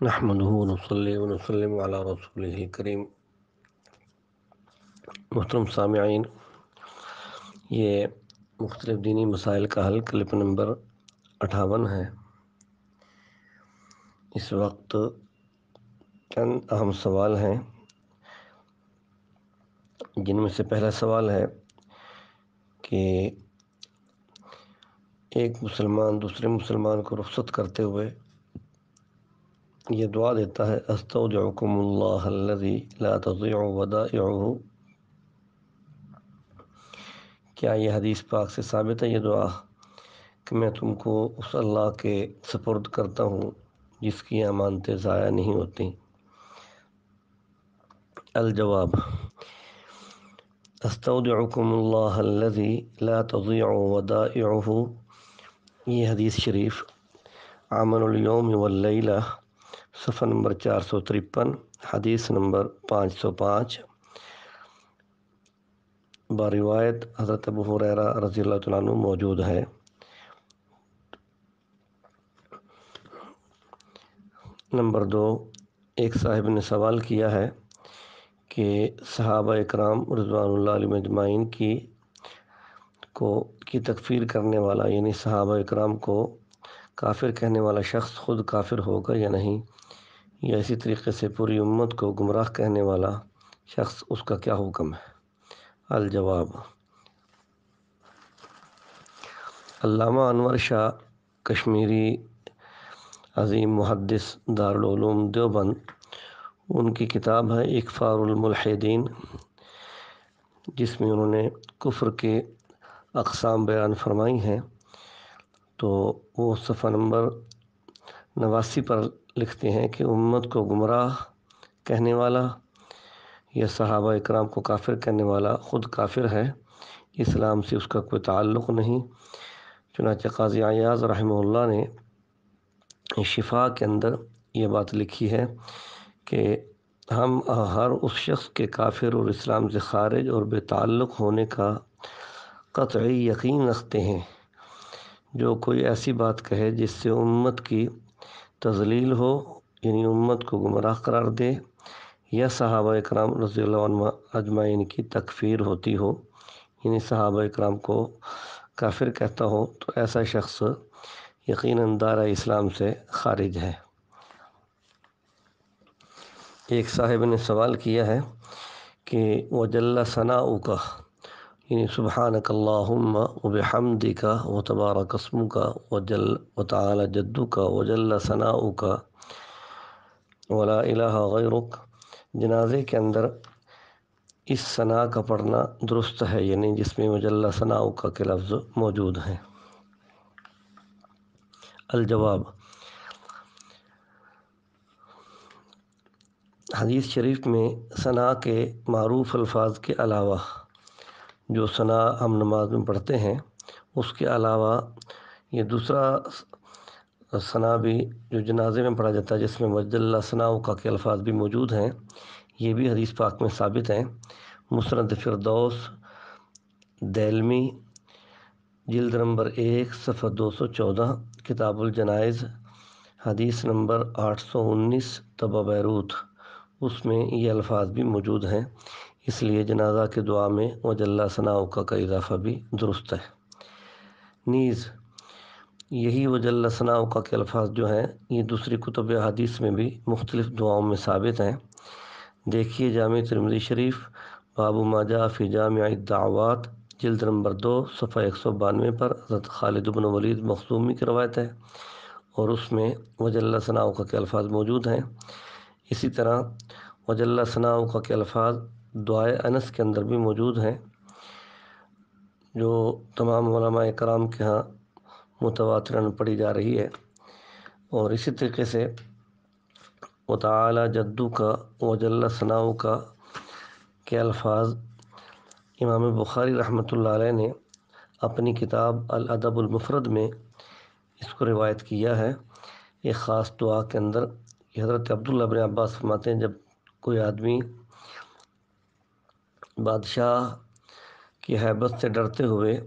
نحمدہ ونصلی ونسلم علی رسولہ الکریم۔ محترم سامعین، یہ مختلف دینی مسائل کا حل کلپ نمبر 58 ہے۔ اس وقت چند اہم سوال ہیں، جن میں سے پہلا سوال ہے کہ ایک مسلمان دوسرے مسلمان کو رخصت کرتے ہوئے یہ دعا دیتا ہے: استودعکم اللہ الذی لا تضیع ودائعہ۔ کیا یہ حدیث پاک سے ثابت ہے یہ دعا کہ میں تم کو اس اللہ کے سپرد کرتا ہوں جس کی امانتیں ضائع نہیں ہوتی؟ الجواب: استودعکم اللہ الذی لا تضیع ودائعہ، یہ حدیث شریف عمل الیوم واللیلہ صفحہ نمبر 453، حدیث نمبر 505، بروایت حضرت ابو ہریرہ رضی اللہ تعالیٰ عنہ موجود ہے۔ نمبر 2، ایک صاحب نے سوال کیا ہے کہ صحابہ اکرام رضوان اللہ علیہم اجمعین کی تکفیر کرنے والا، یعنی صحابہ اکرام کو کافر کہنے والا شخص خود کافر ہوگا یا نہیں، یا اسی طریقے سے پوری امت کو گمراہ کہنے والا شخص، اس کا کیا حکم ہے؟ الجواب: علامہ انور شاہ کشمیری، عظیم محدث دارالعلوم دیوبند، ان کی کتاب ہے اکفار الملحدین، جس میں انہوں نے کفر کے اقسام بیان فرمائی ہیں، تو وہ صفحہ نمبر 89 پر لکھتے ہیں کہ امت کو گمراہ کہنے والا یا صحابہ اکرام کو کافر کہنے والا خود کافر ہے، اسلام سے اس کا کوئی تعلق نہیں۔ چنانچہ قاضی عیاض رحمہ اللہ نے شفا کے اندر یہ بات لکھی ہے کہ ہم ہر اس شخص کے کافر اور اسلام سے خارج اور بے تعلق ہونے کا قطعی یقین رکھتے ہیں جو کوئی ایسی بات کہے جس سے امت کی تضلیل ہو، یعنی امت کو گمراہ قرار دے، یا صحابہ اکرام رضی اللہ عنہ اجمعین کی تکفیر ہوتی ہو، یعنی صحابہ اکرام کو کافر کہتا ہو، تو ایسا شخص یقیناً دائرہ اسلام سے خارج ہے۔ ایک صاحب نے سوال کیا ہے کہ وجل ثناؤک، یعنی سبحانک اللہم وبحمدک وتبارک اسمک وتعالی جدک وجل ثناؤک ولا الہ غیرک، جنازے کے اندر اس ثنا کا پڑھنا درست ہے، یعنی جس میں وجل ثناؤک کے لفظ موجود ہیں؟ الجواب: حدیث شریف میں ثنا کے معروف الفاظ کے علاوہ، جو ثنا ہم نماز میں پڑھتے ہیں، اس کے علاوہ یہ دوسرا ثنا بھی جو جنازے میں پڑھا جاتا ہے، جس میں وجل ثناؤک کے الفاظ بھی موجود ہیں، یہ بھی حدیث پاک میں ثابت ہیں۔ مسند فردوس دیلمی، جلد نمبر 1 صفحہ 214، کتاب الجنائز، حدیث نمبر 819، طبع بیروت، اس میں یہ الفاظ بھی موجود ہیں، اس لیے جنازہ کے دعا میں وجل ثناؤک کا اضافہ بھی درست ہے۔ نیز یہی وجل ثناؤک کے الفاظ جو ہیں، یہ دوسری کتب حدیث میں بھی مختلف دعاؤں میں ثابت ہیں۔ دیکھیے جامع ترمذی شریف، باب ما جاء فی جامع الدعوات، جلد نمبر 2 صفحہ 192 پر حضرت خالد بن ولید مخزومی کی روایت ہے، اور اس میں وجل ثناؤک کے الفاظ موجود ہیں۔ اسی طرح وجل ثناؤک کے الفاظ دعائے انس کے اندر بھی موجود ہیں، جو تمام علماء کرام کے ہاں متواتراً پڑھی جا رہی ہے۔ اور اسی طریقے سے وتعالی جدک وجل ثناؤک کے الفاظ امام بخاری رحمۃ اللہ علیہ نے اپنی کتاب الادب المفرد میں اس کو روایت کیا ہے، ایک خاص دعا کے اندر، کہ حضرت عبداللہ بن عباس فرماتے ہیں، جب کوئی آدمی بادشاہ کی ہیبت سے ڈرتے ہوئے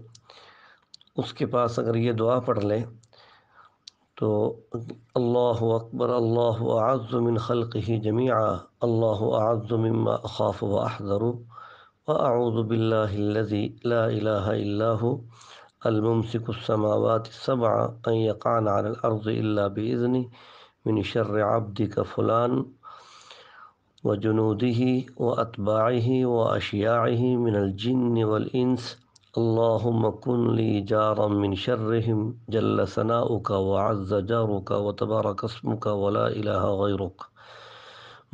اس کے پاس اگر یہ دعا پڑھ لے تو اللہ اکبر اللہ اعز من خلقہ جمیعا اللہ اعز مما اخاف واحذر واعوذ باللہ الذی لا الہ الا هو الممسک السماوات السبع ان یقعن علی الارض الا باذنہ من شر عبدک فلان وجنوده واتباعه واشیاعه من الجن والانس اللهم كن لي جارا من شرهم جل ثناؤك وعز جارك وتبارك اسمك ولا إله غيرك۔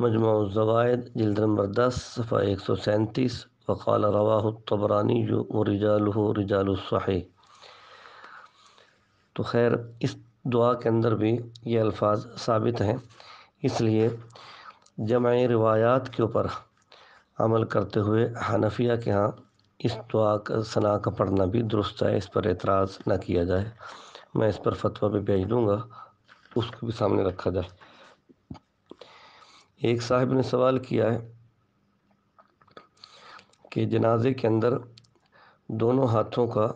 مجموع الزوائد جلد نمبر 10 صفحہ 137۔ وقال رواہ الطبرانی ورجالہ رجال الصحیح۔ تو خیر اس دعا کے اندر بھی یہ الفاظ ثابت ہیں، اس لیے جمع روایات کے اوپر عمل کرتے ہوئے حنفیہ کے ہاں اس دعا کا ثنا کا پڑھنا بھی درست ہے، اس پر اعتراض نہ کیا جائے۔ میں اس پر فتویٰ بھی بھیج دوں گا، اس کو بھی سامنے رکھا جائے۔ ایک صاحب نے سوال کیا ہے کہ جنازے کے اندر دونوں ہاتھوں کا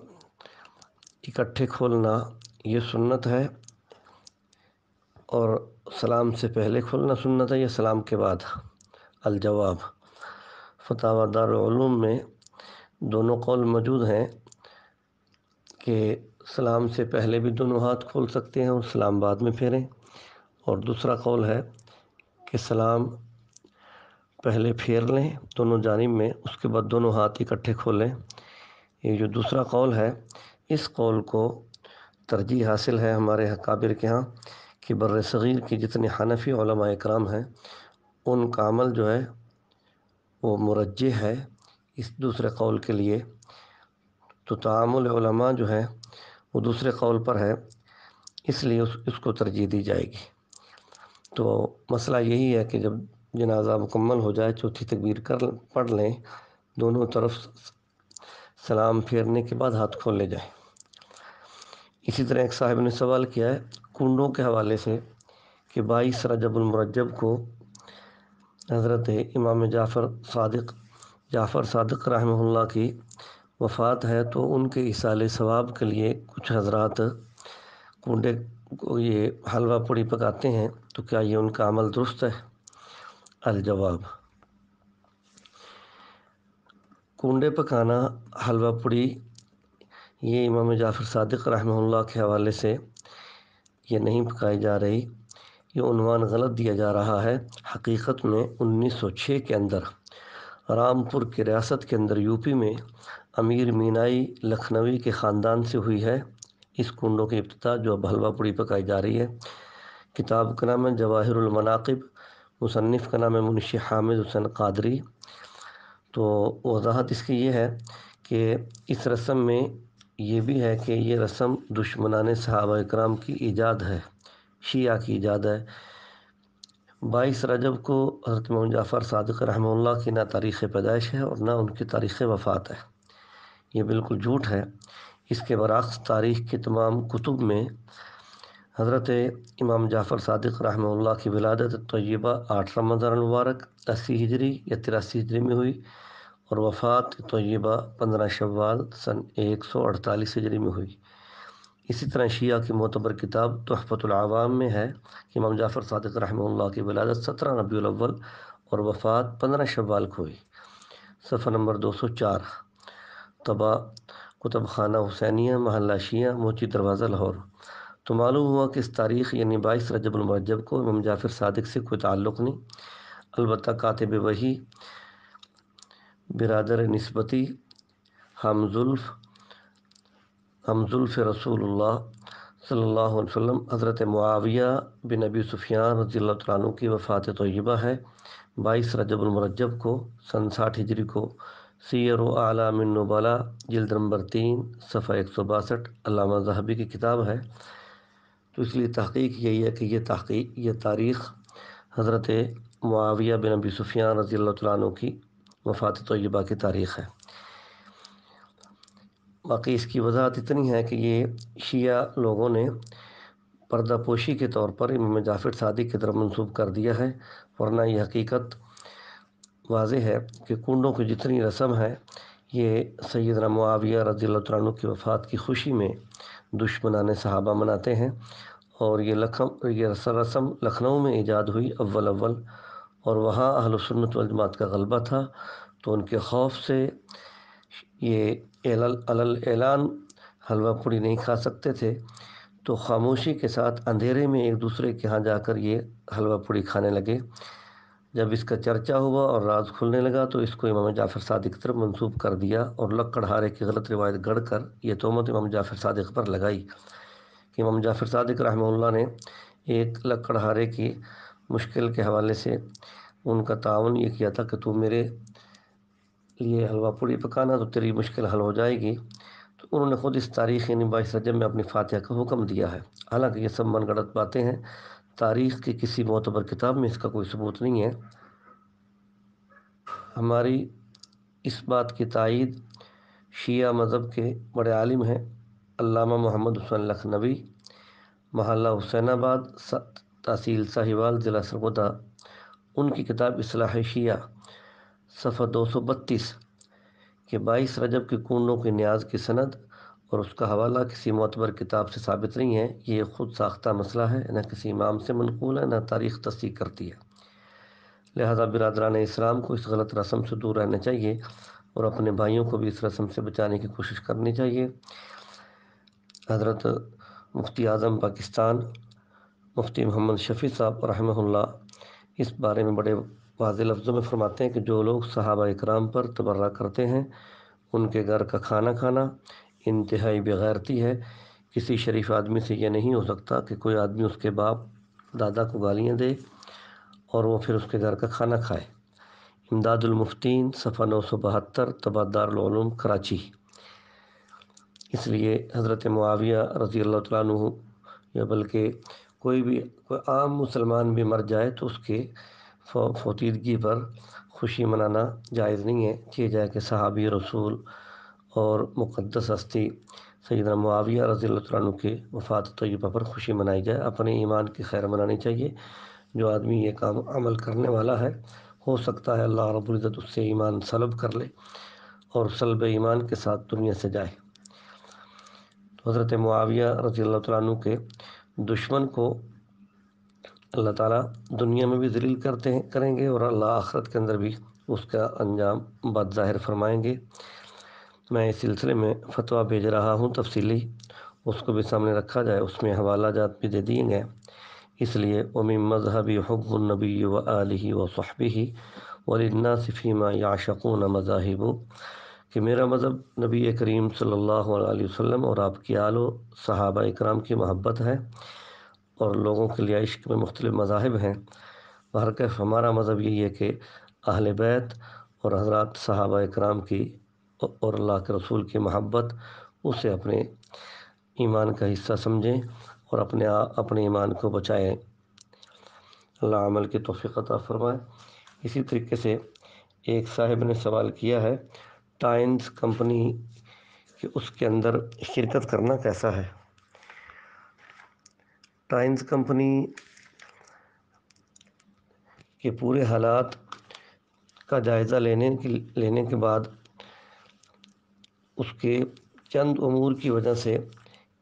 اکٹھے کھولنا یہ سنت ہے، اور سلام سے پہلے کھولنا سنت ہے یا سلام کے بعد؟ الجواب، فتاوی دارالعلوم میں دونوں قول موجود ہیں کہ سلام سے پہلے بھی دونوں ہاتھ کھول سکتے ہیں اور سلام بعد میں پھیریں، اور دوسرا قول ہے کہ سلام پہلے پھیر لیں دونوں جانب میں، اس کے بعد دونوں ہاتھ اکٹھے کھولیں۔ یہ جو دوسرا قول ہے اس قول کو ترجیح حاصل ہے ہمارے اکابر کے ہاں کہ بر صغیر کی جتنے حنفی علماء اکرام ہیں ان کا عمل جو ہے وہ مرجح ہے اس دوسرے قول کے لیے، تو تعامل علماء جو ہے وہ دوسرے قول پر ہے، اس لیے اس کو ترجیح دی جائے گی۔ تو مسئلہ یہی ہے کہ جب جنازہ مکمل ہو جائے چوتھی تکبیر پڑھ لیں، دونوں طرف سلام پھیرنے کے بعد ہاتھ کھول لے جائیں۔ اسی طرح ایک صاحب نے سوال کیا ہے کنڈوں کے حوالے سے کہ 22 رجب المرجب کو حضرت امام جعفر صادق رحمہ اللہ کی وفات ہے، تو ان کے ایصال ثواب کے لیے کچھ حضرات کنڈے کو یہ حلوہ پوڑی پکاتے ہیں، تو کیا یہ ان کا عمل درست ہے؟ الجواب، کنڈے پکانا حلوہ پوڑی یہ امام جعفر صادق رحمہ اللہ کے حوالے سے یہ نہیں پکائی جا رہی، یہ عنوان غلط دیا جا رہا ہے۔ حقیقت میں 1906 کے اندر رامپور کی ریاست کے اندر یوپی میں امیر مینائی لکھنوی کے خاندان سے ہوئی ہے اس کنڈوں کی ابتدا، جو اب حلوہ پوڑی پکائی جا رہی ہے۔ کتاب کا نام ہے جواہر المناقب، مصنف کا نام ہے منشی حامد حسین قادری۔ تو وضاحت اس کی یہ ہے کہ اس رسم میں یہ بھی ہے کہ یہ رسم دشمنان صحابہ اکرام کی ایجاد ہے، شیعہ کی ایجاد ہے۔ 22 رجب کو حضرت امام جعفر صادق رحمہ اللہ کی نہ تاریخ پیدائش ہے اور نہ ان کی تاریخ وفات ہے، یہ بالکل جھوٹ ہے۔ اس کے برعکس تاریخ کے تمام کتب میں حضرت امام جعفر صادق رحمہ اللہ کی ولادت طیبہ 8 رمضان المبارک 80 ہجری یا 83 ہجری میں ہوئی، اور وفات طیبہ 15 شوال سن 148 ہجری میں ہوئی۔ اسی طرح شیعہ کی معتبر کتاب تحفۃ العوام میں ہے کہ امام جعفر صادق رحمہ اللہ کی ولادت 17 ربیع الاول اور وفات 15 شوال کو ہوئی۔ صفحہ نمبر 204، طبع کتب خانہ حسینیہ، محلہ شیعہ، موچی دروازہ، لاہور۔ تو معلوم ہوا کہ اس تاریخ یعنی 22 رجب المرجب کو امام جعفر صادق سے کوئی تعلق نہیں، البتہ کاتب وحی برادر نسبتی ہم زلف رسول اللہ صلی اللہ علیہ وسلم حضرت معاویہ بن ابی سفیان رضی اللہ تعالیٰ عنہ کی وفات طیبہ ہے 22 رجب المرجب کو سن 60 ہجری کو۔ سیر و اعلام النبلاء جلد نمبر 3 صفحہ 162 علامہ ذہبی کی کتاب ہے۔ تو اس لیے تحقیق یہی ہے کہ یہ تاریخ حضرت معاویہ بن ابی سفیان رضی اللہ تعالیٰ عنہ کی وفات طیبہ کی تاریخ ہے۔ باقی اس کی وضاحت اتنی ہے کہ یہ شیعہ لوگوں نے پردہ پوشی کے طور پر امام جعفر صادق کی طرف منسوب کر دیا ہے، ورنہ یہ حقیقت واضح ہے کہ کنڈوں کی جتنی رسم ہے یہ سیدنا معاویہ رضی اللہ تعالیٰ عنہ کی وفات کی خوشی میں دشمنان صحابہ مناتے ہیں، اور یہ رسم لکھنؤ میں ایجاد ہوئی اول اور وہاں اہل سنت والجماعت کا غلبہ تھا، تو ان کے خوف سے یہ اعلان حلوہ پوڑی نہیں کھا سکتے تھے، تو خاموشی کے ساتھ اندھیرے میں ایک دوسرے کے ہاں جا کر یہ حلوہ پوڑی کھانے لگے۔ جب اس کا چرچا ہوا اور راز کھلنے لگا تو اس کو امام جعفر صادق کی طرف منسوب کر دیا اور لکڑہارے کی غلط روایت گڑھ کر یہ تہمت امام جعفر صادق پر لگائی کہ امام جعفر صادق رحمہ اللہ نے ایک لکڑہارے کی مشکل کے حوالے سے ان کا تعاون یہ کیا تھا کہ تو میرے لیے حلوہ پوڑی پکانا تو تیری مشکل حل ہو جائے گی، تو انہوں نے خود اس تاریخ یعنی 22 رجب میں اپنی فاتحہ کا حکم دیا ہے۔ حالانکہ یہ سب من گھڑت باتیں ہیں، تاریخ کی کسی معتبر کتاب میں اس کا کوئی ثبوت نہیں ہے۔ ہماری اس بات کی تائید شیعہ مذہب کے بڑے عالم ہیں علامہ محمد حسین لکھنوی، محلہ حسین آباد، تحصیل ساہیوال، ضلع سرگودا، ان کی کتاب اصلاح شیعہ صفحہ 232 کہ 22 رجب کے کنڈوں کی نیاز کی سند اور اس کا حوالہ کسی معتبر کتاب سے ثابت نہیں ہے، یہ خود ساختہ مسئلہ ہے، نہ کسی امام سے منقول ہے، نہ تاریخ تصدیق کرتی ہے۔ لہذا برادران اسلام کو اس غلط رسم سے دور رہنا چاہیے اور اپنے بھائیوں کو بھی اس رسم سے بچانے کی کوشش کرنی چاہیے۔ حضرت مفتی اعظم پاکستان مفتی محمد شفیع صاحب رحمہ اللہ اس بارے میں بڑے واضح لفظوں میں فرماتے ہیں کہ جو لوگ صحابہ اکرام پر تبرہ کرتے ہیں ان کے گھر کا کھانا کھانا انتہائی بغیرتی ہے۔ کسی شریف آدمی سے یہ نہیں ہو سکتا کہ کوئی آدمی اس کے باپ دادا کو گالیاں دے اور وہ پھر اس کے گھر کا کھانا کھائے۔ امداد المفتین صفحہ 972 طبعہ دارالعلوم کراچی۔ اس لیے حضرت معاویہ رضی اللہ تعالیٰ عنہ یا بلکہ کوئی عام مسلمان بھی مر جائے تو اس کے فوتیدگی پر خوشی منانا جائز نہیں ہے، یہ جائے کہ صحابی رسول اور مقدس ہستی سیدنا معاویہ رضی اللہ تعالیٰ عنہ کے وفات طیبہ پر خوشی منائی جائے، اپنے ایمان کی خیر منانی چاہیے۔ جو آدمی یہ کام عمل کرنے والا ہے ہو سکتا ہے اللہ رب العزت اس سے ایمان سلب کر لے اور سلب ایمان کے ساتھ دنیا سے جائے۔ تو حضرت معاویہ رضی اللہ تعالیٰ عنہ کے دشمن کو اللہ تعالیٰ دنیا میں بھی ذلیل کریں گے اور اللہ آخرت کے اندر بھی اس کا انجام بد ظاہر فرمائیں گے۔ میں اس سلسلے میں فتویٰ بھیج رہا ہوں تفصیلی، اس کو بھی سامنے رکھا جائے، اس میں حوالہ جات بھی دے دیے گئے۔ اس لیے وَمِن مذہبی حب النبی وآلہ وصحبہ وللناس فیما یعشقون مذاہب، کہ میرا مذہب نبی کریم صلی اللہ علیہ وسلم اور آپ کی آل و صحابہ اکرام کی محبت ہے، اور لوگوں کے لیے عشق میں مختلف مذاہب ہیں۔ بہرکیف ہمارا مذہب یہی ہے کہ اہل بیت اور حضرات صحابہ اکرام کی اور اللہ کے رسول کی محبت اسے اپنے ایمان کا حصہ سمجھیں اور اپنے ایمان کو بچائیں۔ اللہ عمل کی توفیق عطا فرمائے۔ اسی طریقے سے ایک صاحب نے سوال کیا ہے ٹائنز کمپنی کہ اس کے اندر شرکت کرنا کیسا ہے۔ ٹائنز کمپنی کے پورے حالات کا جائزہ لینے کے بعد اس کے چند امور کی وجہ سے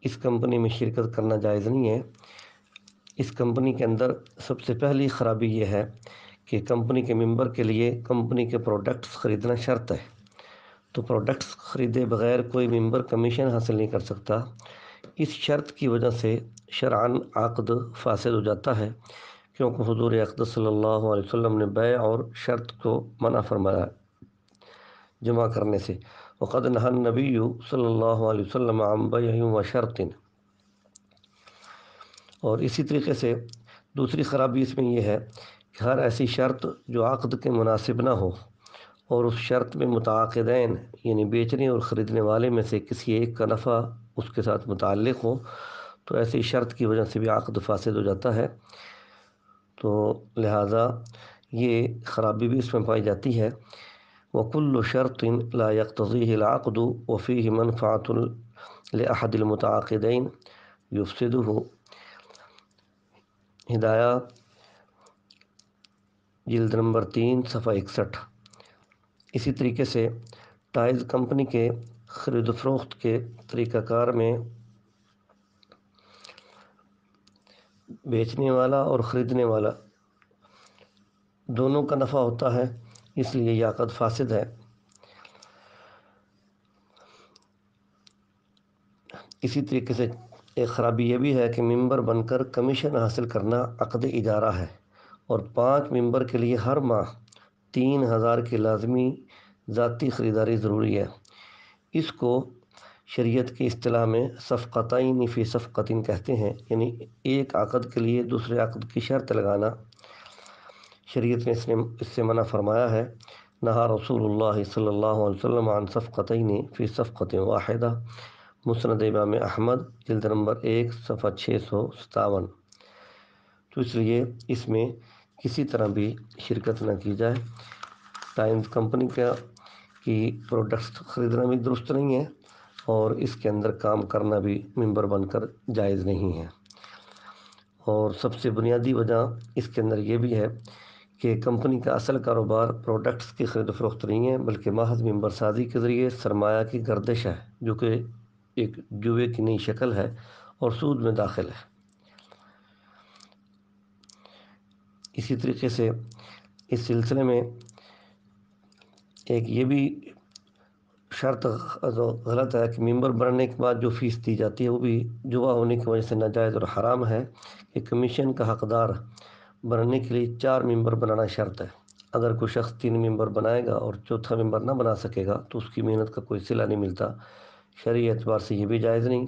اس کمپنی میں شرکت کرنا جائز نہیں ہے۔ اس کمپنی کے اندر سب سے پہلی خرابی یہ ہے کہ کمپنی کے ممبر کے لیے کمپنی کے پروڈکٹس خریدنا شرط ہے، تو پروڈکٹس خریدے بغیر کوئی ممبر کمیشن حاصل نہیں کر سکتا۔ اس شرط کی وجہ سے شرعاً عقد فاسد ہو جاتا ہے، کیونکہ حضور اقدس صلی اللہ علیہ وسلم نے بیع اور شرط کو منع فرمایا جمع کرنے سے۔ وقد نہى النبی صلی اللہ علیہ وسلم عن بیع و شرط۔ اور اسی طریقے سے دوسری خرابی اس میں یہ ہے کہ ہر ایسی شرط جو عقد کے مناسب نہ ہو اور اس شرط میں متعاقدین یعنی بیچنے اور خریدنے والے میں سے کسی ایک کا نفع اس کے ساتھ متعلق ہو تو ایسی شرط کی وجہ سے بھی عقد فاسد ہو جاتا ہے۔ تو لہٰذا یہ خرابی بھی اس میں پائی جاتی ہے۔ وَكُلُّ شَرْطٍ لَا يَقْتَضِيهِ الْعَقْدُ وَفِيهِ مَنْفَعَةٌ لِأَحَدِ الْمُتَعَاقِدَيْنِ يُفْسِدُهُ۔ ہدایہ جلد نمبر 3 صفحہ 61۔ اسی طریقے سے ٹائز کمپنی کے خرید و فروخت کے طریقہ کار میں بیچنے والا اور خریدنے والا دونوں کا نفع ہوتا ہے، اس لیے یہ عقد فاسد ہے۔ اسی طریقے سے ایک خرابی یہ بھی ہے کہ ممبر بن کر کمیشن حاصل کرنا عقد اجارہ ہے، اور 5 ممبر کے لیے ہر ماہ 3000 کی لازمی ذاتی خریداری ضروری ہے۔ اس کو شریعت کی اصطلاح میں صفقتین فی صفقتین کہتے ہیں، یعنی ایک عقد کے لیے دوسرے عقد کی شرط لگانا۔ شریعت نے اس سے منع فرمایا ہے۔ نہا رسول اللہ صلی اللہ علیہ وسلم عن صفقتین فی صفقت واحدہ، مسند امام احمد جلد نمبر 1 صفحہ 657۔ تو اس لیے اس میں کسی طرح بھی شرکت نہ کی جائے۔ ٹائمز کمپنی کی پروڈکٹس خریدنا بھی درست نہیں ہے، اور اس کے اندر کام کرنا بھی ممبر بن کر جائز نہیں ہے۔ اور سب سے بنیادی وجہ اس کے اندر یہ بھی ہے کہ کمپنی کا اصل کاروبار پروڈکٹس کی خرید و فروخت نہیں ہے، بلکہ محض ممبر سازی کے ذریعے سرمایہ کی گردش ہے، جو کہ ایک جوئے کی نئی شکل ہے اور سود میں داخل ہے۔ اسی طریقے سے اس سلسلے میں ایک یہ بھی شرط غلط ہے کہ ممبر بننے کے بعد جو فیس دی جاتی ہے وہ بھی جوا ہونے کی وجہ سے ناجائز اور حرام ہے، کہ کمیشن کا حقدار بننے کے لیے 4 ممبر بنانا شرط ہے۔ اگر کوئی شخص 3 ممبر بنائے گا اور چوتھا ممبر نہ بنا سکے گا تو اس کی محنت کا کوئی صلہ نہیں ملتا۔ شرعی اعتبار سے یہ بھی جائز نہیں۔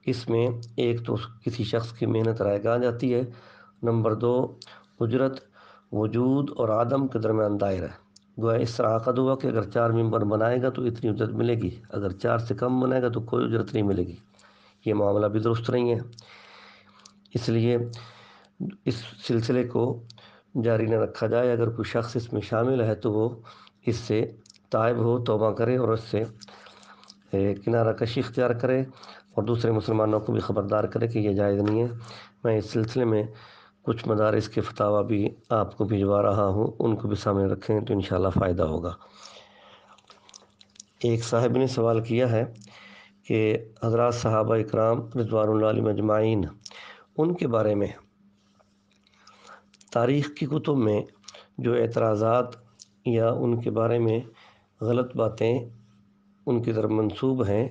اس میں ایک تو کسی شخص کی محنت رائے گاہ جاتی ہے، نمبر 2 اجرت وجود اور عدم کے درمیان دائر ہے۔ گویا اس طرح عقد ہوا کہ اگر 4 ممبر بنائے گا تو اتنی اجرت ملے گی، اگر 4 سے کم بنائے گا تو کوئی اجرت نہیں ملے گی۔ یہ معاملہ بھی درست نہیں ہے۔ اس لیے اس سلسلے کو جاری نہ رکھا جائے۔ اگر کوئی شخص اس میں شامل ہے تو وہ اس سے تائب ہو، توبہ کرے اور اس سے کنارہ کشی اختیار کرے، اور دوسرے مسلمانوں کو بھی خبردار کرے کہ یہ جائز نہیں ہے۔ میں اس سلسلے میں کچھ مدارس کے فتاویٰ بھی آپ کو بھجوا رہا ہوں، ان کو بھی سامنے رکھیں تو انشاءاللہ فائدہ ہوگا۔ ایک صاحب نے سوال کیا ہے کہ حضرات صحابہ اکرام رضوان اللہ علیہم اجمعین، ان کے بارے میں تاریخ کی کتب میں جو اعتراضات یا ان کے بارے میں غلط باتیں ان کی طرف منسوب ہیں،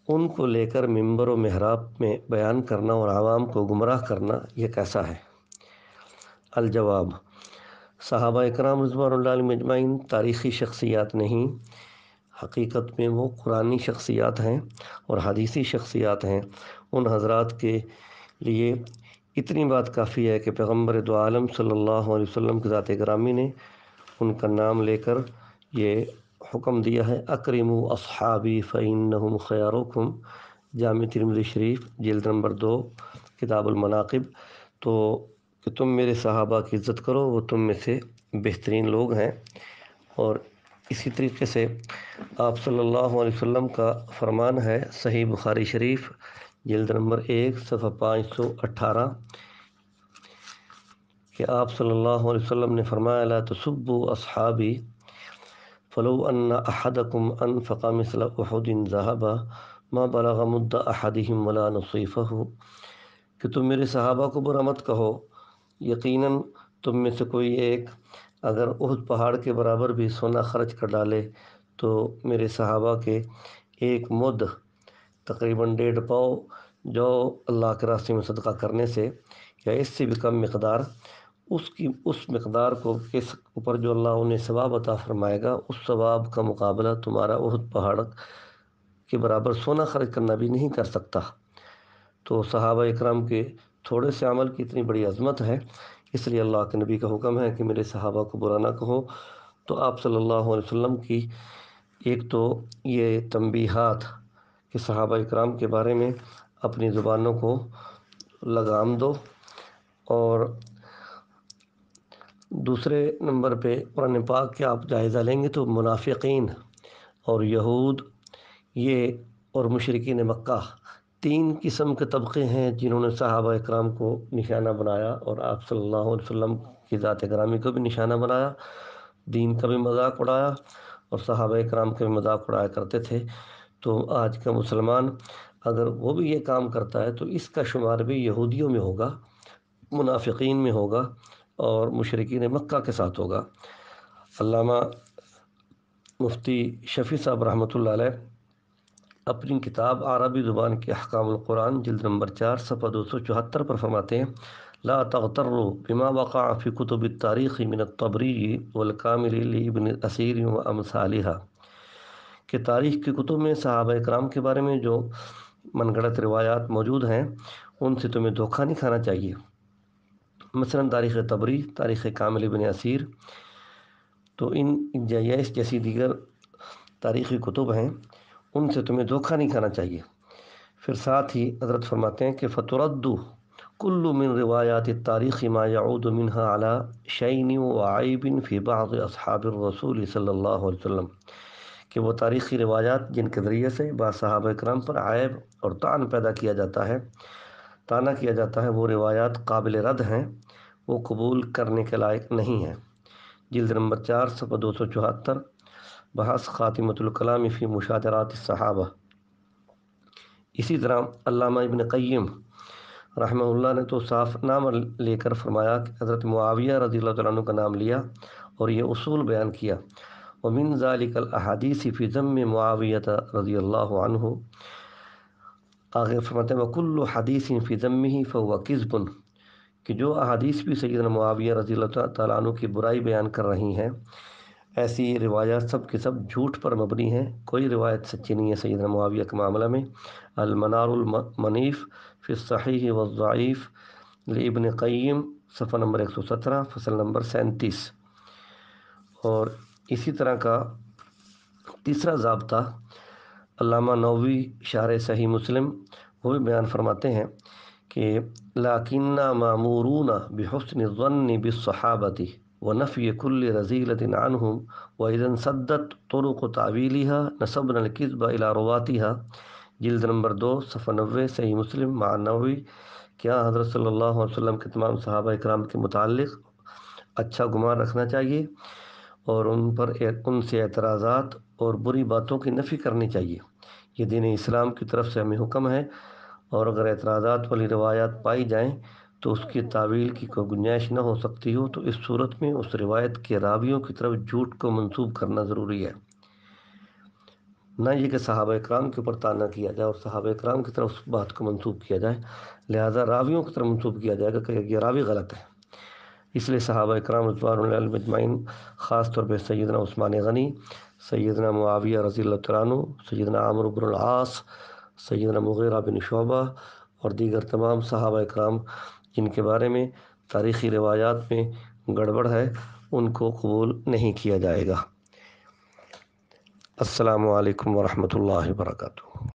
ان کو لے کر ممبر و محراب میں بیان کرنا اور عوام کو گمراہ کرنا یہ کیسا ہے؟ الجواب: صحابہ اکرام رضوان اللہ علیہم اجمعین تاریخی شخصیات نہیں، حقیقت میں وہ قرآنی شخصیات ہیں اور حدیثی شخصیات ہیں۔ ان حضرات کے لیے اتنی بات کافی ہے کہ پیغمبر دو عالم صلی اللہ علیہ وسلم کی ذات گرامی نے ان کا نام لے کر یہ حکم دیا ہے، اکرموا اصحابی فإنہم خیارکم، جامع ترمذی شریف جلد نمبر 2 کتاب المناقب۔ تو کہ تم میرے صحابہ کی عزت کرو، وہ تم میں سے بہترین لوگ ہیں۔ اور اسی طریقے سے آپ صلی اللہ علیہ وسلم کا فرمان ہے، صحیح بخاری شریف جلد نمبر 1 صفحہ 518، کہ آپ صلی اللہ علیہ وسلم نے فرمایا لا تسبوا اصحابی فلو ان احدکم انفق مثل احد ذهبا ما بلغ مد احدهم ولا نصیفہ، کہ تم میرے صحابہ کو برا مت کہو، یقیناً تم میں سے کوئی ایک اگر احد پہاڑ کے برابر بھی سونا خرچ کر ڈالے تو میرے صحابہ کے ایک مد تقریباً 1.5 پاؤ جو اللہ کے راستے میں صدقہ کرنے سے یا اس سے بھی کم مقدار، اس مقدار کو اس اوپر جو اللہ انہیں ثواب عطا فرمائے گا، اس ثواب کا مقابلہ تمہارا احد پہاڑ کے برابر سونا خرچ کرنا بھی نہیں کر سکتا۔ تو صحابہ اکرام کے تھوڑے سے عمل کی اتنی بڑی عظمت ہے، اس لیے اللہ کے نبی کا حکم ہے کہ میرے صحابہ کو برا نہ کہو۔ تو آپ صلی اللہ علیہ وسلم کی ایک تو یہ تنبیہات کہ صحابہ اکرام کے بارے میں اپنی زبانوں کو لگام دو، اور دوسرے نمبر پہ قرآن پاک کے آپ جائزہ لیں گے تو منافقین اور یہود یہ اور مشرکین مکہ 3 قسم کے طبقے ہیں جنہوں نے صحابہ اکرام کو نشانہ بنایا، اور آپ صلی اللہ علیہ وسلم کی ذات گرامی کو بھی نشانہ بنایا، دین کا بھی مذاق اڑایا اور صحابہ اکرام کا بھی مذاق اڑایا کرتے تھے۔ تو آج کا مسلمان اگر وہ بھی یہ کام کرتا ہے تو اس کا شمار بھی یہودیوں میں ہوگا، منافقین میں ہوگا اور مشرکین مکہ کے ساتھ ہوگا۔ علامہ مفتی شفیع صاحب رحمۃ اللہ علیہ اپنی کتاب عربی زبان کے احکام القرآن جلد نمبر 4 صفحہ 274 پر فرماتے ہیں: لا تغتروا بما وقع في كتب التاریخ من الطبری والکامل لابن اسیر وامثالها، کہ تاریخ کی کتب میں صحابہ اکرام کے بارے میں جو من گھڑت روایات موجود ہیں ان سے تمہیں دھوکہ نہیں کھانا چاہیے۔ مثلا تاریخ طبری، تاریخ کامل ابن اسیر، تو ان جیسی دیگر تاریخی کتب ہیں ان سے تمہیں دھوکہ نہیں کھانا چاہیے۔ پھر ساتھ ہی حضرت فرماتے ہیں کہ فترد کل من روایات التاریخ ما يعود منها على شین وعیب فی بعض اصحاب الرسول صلی اللہ علیہ وسلم، کہ وہ تاریخی روایات جن کے ذریعے سے بعض صحابہ کرام پر عیب اور طعن پیدا کیا جاتا ہے، طعنہ کیا جاتا ہے، وہ روایات قابل رد ہیں، وہ قبول کرنے کے لائق نہیں ہیں۔ جلد نمبر 4 صفحہ 274، بحث خاتمۃ الکلام فی مشاجرات الصحابہ۔ اسی طرح علامہ ابن قیم رحمہ اللہ نے تو صاف نام لے کر فرمایا کہ حضرت معاویہ رضی اللہ تعالیٰ عنہ کا نام لیا اور یہ اصول بیان کیا: ومن ذلك الاحادیث فی ذم معاویہ رضی اللہ عنہ، آگے فرماتے ہیں وکل حدیث فی ذمہ فہو کذب، کہ جو احادیث بھی سیدنا معاویہ رضی اللہ تعالیٰ عنہ کی برائی بیان کر رہی ہیں، ایسی روایات سب کے سب جھوٹ پر مبنی ہیں، کوئی روایت سچی نہیں ہے سیدنا معاویہ کے معاملہ میں۔ المنار المنیف فی الصحیح والضعیف لابن قیم، صفحہ نمبر 117، فصل نمبر 37۔ اور اسی طرح کا تیسرا ضابطہ علامہ نووی شارح صحیح مسلم وہ بھی بیان فرماتے ہیں کہ لکننا مامورون بحسن الظن بالصحابۃ ونفی کل رذیلۃ عنہم واذا انسدت طرق تعویلها نسبنا الکذب الی رواتها، جلد نمبر 2 صفحہ 90، صحیح مسلم مع نووی۔ کیا حضرت صلی اللہ علیہ وسلم کے تمام صحابہ اکرام کے متعلق اچھا گمان رکھنا چاہیے اور ان سے اعتراضات اور بری باتوں کی نفی کرنی چاہیے۔ یہ دین اسلام کی طرف سے ہمیں حکم ہے، اور اگر اعتراضات والی روایات پائی جائیں تو اس کی تعویل کی کوئی گنجائش نہ ہو سکتی ہو، تو اس صورت میں اس روایت کے راویوں کی طرف جھوٹ کو منسوب کرنا ضروری ہے، نہ یہ کہ صحابہ اکرام کے اوپر طعنہ کیا جائے اور صحابہ اکرام کی طرف اس بات کو منسوب کیا جائے، لہذا راویوں کی طرف منسوب کیا جائے گا کہ یہ راوی غلط ہے۔ اس لیے صحابہ اکرام رضوان اللہ علیہم اجمعین، خاص طور پہ سیدنا عثمان غنی، سیدنا معاویہ رضی اللہ تعالیٰ عنہ، سیدنا عمرو بن العاص، سیدنا مغیرہ بن شعبہ اور دیگر تمام صحابہ اکرام جن کے بارے میں تاریخی روایات میں گڑبڑ ہے، ان کو قبول نہیں کیا جائے گا۔ السلام علیکم ورحمۃ اللہ وبرکاتہ۔